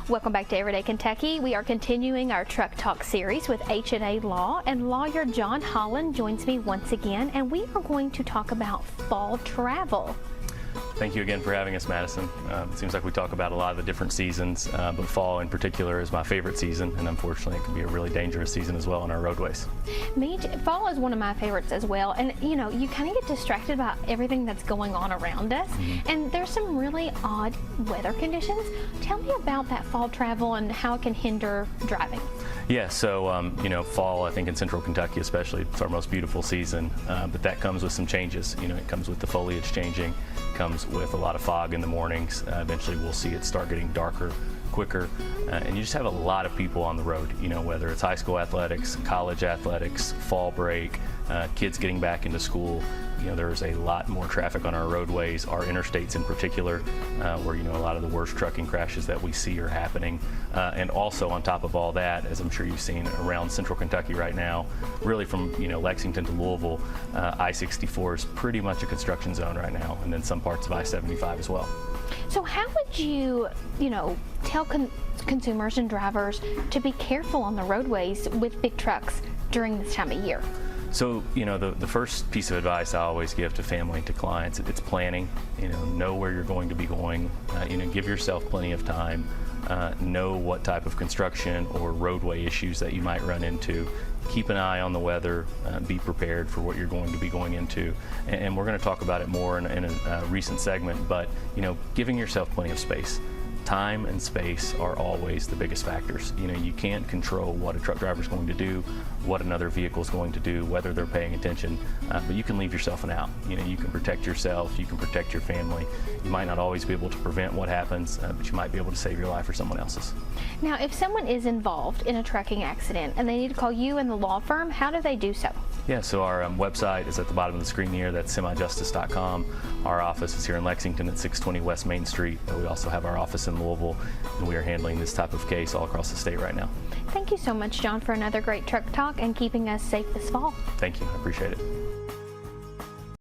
Welcome back to Everyday Kentucky. We are continuing our Truck Talk series with H&A Law, and lawyer John Hollan joins me once again, and we are going to talk about fall travel. Thank you again for having us, Madison. It seems like we talk about a lot of the different seasons, but fall in particular is my favorite season, and unfortunately it can be a really dangerous season as well on our roadways. Fall is one of my favorites as well, and you know, you kind of get distracted about everything that's going on around us, and there's some really odd weather conditions. Tell me about that fall travel and how it can hinder driving. Yeah, so you know, fall, I think in central Kentucky especially, it's our most beautiful season, but that comes with some changes. You know, it comes with the foliage changing, comes with a lot of fog in the mornings. Eventually we'll see it start getting darker quicker, and you just have a lot of people on the road, you know, whether it's high school athletics, college athletics, fall break, kids getting back into school. You know, there's a lot more traffic on our roadways, our interstates in particular, where, you know, a lot of the worst trucking crashes that we see are happening. And also on top of all that, as I'm sure you've seen around central Kentucky right now, really from, you know, Lexington to Louisville, I-64 is pretty much a construction zone right now, and then some parts of I-75 as well. So how would you tell consumers and drivers to be careful on the roadways with big trucks during this time of year? So, you know, the first piece of advice I always give to family and to clients, it's planning. You know where you're going to be going. You know, give yourself plenty of time. Know what type of construction or roadway issues that you might run into. Keep an eye on the weather. Be prepared for what you're going to be going into. And we're going to talk about it more in a recent segment, but, you know, giving yourself plenty of space. Time and space are always the biggest factors. You know, you can't control what a truck driver is going to do, what another vehicle is going to do, whether they're paying attention, but you can leave yourself an out. You know, you can protect yourself, you can protect your family. You might not always be able to prevent what happens, but you might be able to save your life or someone else's. Now, if someone is involved in a trucking accident and they need to call you and the law firm, how do they do so? Yeah, so our website is at the bottom of the screen here. That's semijustice.com. Our office is here in Lexington at 620 West Main Street. We also have our office in Louisville, and we are handling this type of case all across the state right now. Thank you so much, John, for another great truck talk and keeping us safe this fall. Thank you. I appreciate it.